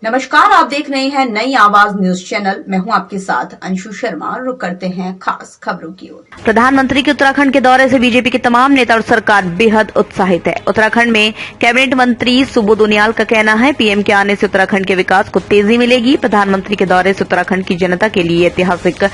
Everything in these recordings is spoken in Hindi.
नमस्कार, आप देख रहे हैं नई आवाज न्यूज चैनल। मैं हूं आपके साथ अंशु शर्मा। रुक करते हैं खास खबरों की ओर। प्रधानमंत्री के उत्तराखंड के दौरे से बीजेपी के तमाम नेता और सरकार बेहद उत्साहित है। उत्तराखंड में कैबिनेट मंत्री सुबोध उनियाल का कहना है, पीएम के आने से उत्तराखंड के विकास को तेजी मिलेगी। प्रधानमंत्री के दौरे से उत्तराखंड की जनता के लिए ऐतिहासिक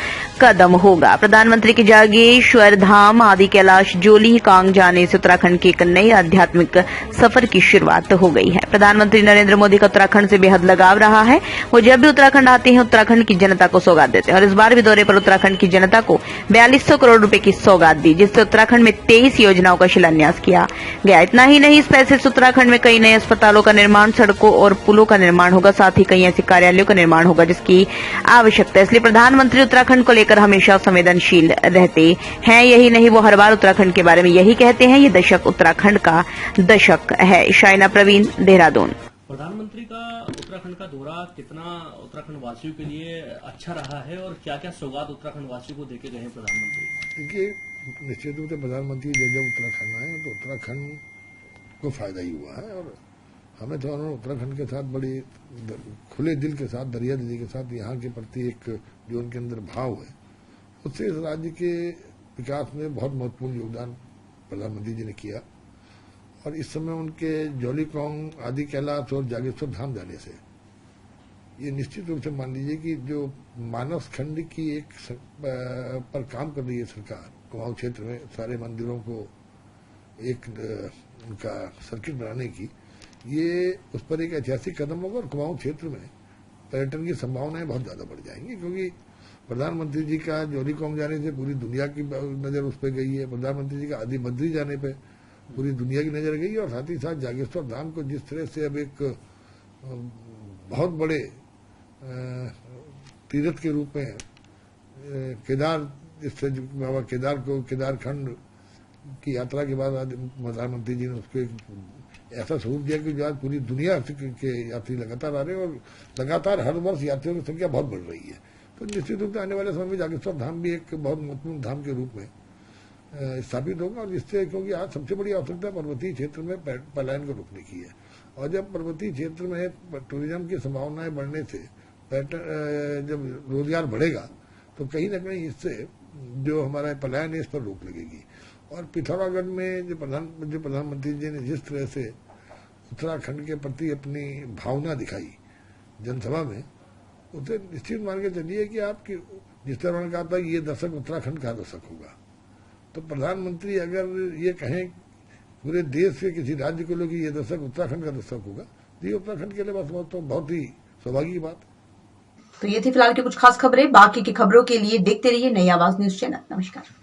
कदम होगा। प्रधानमंत्री के जागेश्वर धाम आदि कैलाश जोली कांग जाने से उत्तराखंड के एक नए आध्यात्मिक सफर की शुरुआत हो गई है। प्रधानमंत्री नरेंद्र मोदी का उत्तराखंड से बेहद लगाव रहा है। वो जब भी उत्तराखंड आते हैं उत्तराखंड की जनता को सौगात देते हैं और इस बार भी दौरे पर उत्तराखंड की जनता को 4200 करोड़ रुपए की सौगात दी, जिससे उत्तराखंड में 23 योजनाओं का शिलान्यास किया गया। इतना ही नहीं, इस पैसे से उत्तराखंड में कई नए अस्पतालों का निर्माण, सड़कों और पुलों का निर्माण होगा। साथ ही कई ऐसे कार्यालयों का निर्माण होगा जिसकी आवश्यकता है। इसलिए प्रधानमंत्री उत्तराखंड को लेकर हमेशा संवेदनशील रहते हैं। यही नहीं, वो हर बार उत्तराखंड के बारे में यही कहते हैं, ये दशक उत्तराखंड का दशक है। शाइना प्रवीण, देहरादून। प्रधानमंत्री का उत्तराखंड का दौरा कितना उत्तराखंड वासियों के लिए अच्छा रहा है और क्या क्या सौगात उत्तराखंड वासियों को देके गए हैं प्रधानमंत्री? देखिए, निश्चित रूप से प्रधानमंत्री जब उत्तराखंड आए तो उत्तराखंड को फायदा ही हुआ है और हमें तो उन्होंने उत्तराखंड के साथ बड़ी खुले दिल के साथ, दरिया दिली के साथ यहाँ के प्रति एक जो उनके अंदर भाव है, उससे इस राज्य के विकास में बहुत महत्वपूर्ण योगदान प्रधानमंत्री जी ने किया। और इस समय उनके जोलीकोंग आदि कैलाश और जागेश्वर धाम जाने से ये निश्चित रूप से मान लीजिए कि जो मानस खंड की एक पर काम कर रही है सरकार, कुमाऊं क्षेत्र में सारे मंदिरों को एक उनका सर्किट बनाने की, ये उस पर एक ऐतिहासिक कदम होगा और कुमाऊं क्षेत्र में पर्यटन की संभावनाएं बहुत ज्यादा बढ़ जाएंगी, क्योंकि प्रधानमंत्री जी का जोलीकोंग जाने से पूरी दुनिया की नजर उस पर गई है। प्रधानमंत्री जी का आदि बद्री जाने पर पूरी दुनिया की नजर गई और साथ ही साथ जागेश्वर धाम को जिस तरह से अब एक बहुत बड़े तीर्थ के रूप में केदार, जिससे बाबा केदार को केदारखंड की यात्रा के बाद प्रधानमंत्री जी ने उसको एक ऐसा स्वरूप दिया कि जो आज पूरी दुनिया के यात्री लगातार आ रहे हैं और लगातार हर वर्ष यात्रियों की संख्या बहुत बढ़ रही है। तो निश्चित रूप से आने वाले समय में जागेश्वर धाम भी एक बहुत महत्वपूर्ण धाम के रूप में स्थापित होगा और जिससे, क्योंकि आज सबसे बड़ी आवश्यकता पर्वतीय क्षेत्र में पलायन को रोकने की है और जब पर्वतीय क्षेत्र में टूरिज्म की संभावनाएं बढ़ने से जब रोजगार बढ़ेगा तो कहीं न कहीं इससे जो हमारा पलायन है इस पर रोक लगेगी। और पिथौरागढ़ में जो प्रधानमंत्री जी ने जिस तरह से उत्तराखंड के प्रति अपनी भावना दिखाई जनसभा में, उसे निश्चित मान के चलिए कि आपकी जिस तरह उन्होंने कहा था ये दशक उत्तराखंड का दशक होगा, तो प्रधानमंत्री अगर ये कहें पूरे देश के किसी राज्य को लेकर ये दशक उत्तराखंड का दशक होगा, तो ये उत्तराखंड के लिए बस तो बहुत ही सौभाग्य की बात। तो ये थी फिलहाल की कुछ खास खबरें। बाकी की खबरों के लिए देखते रहिए नई आवाज न्यूज चैनल। नमस्कार।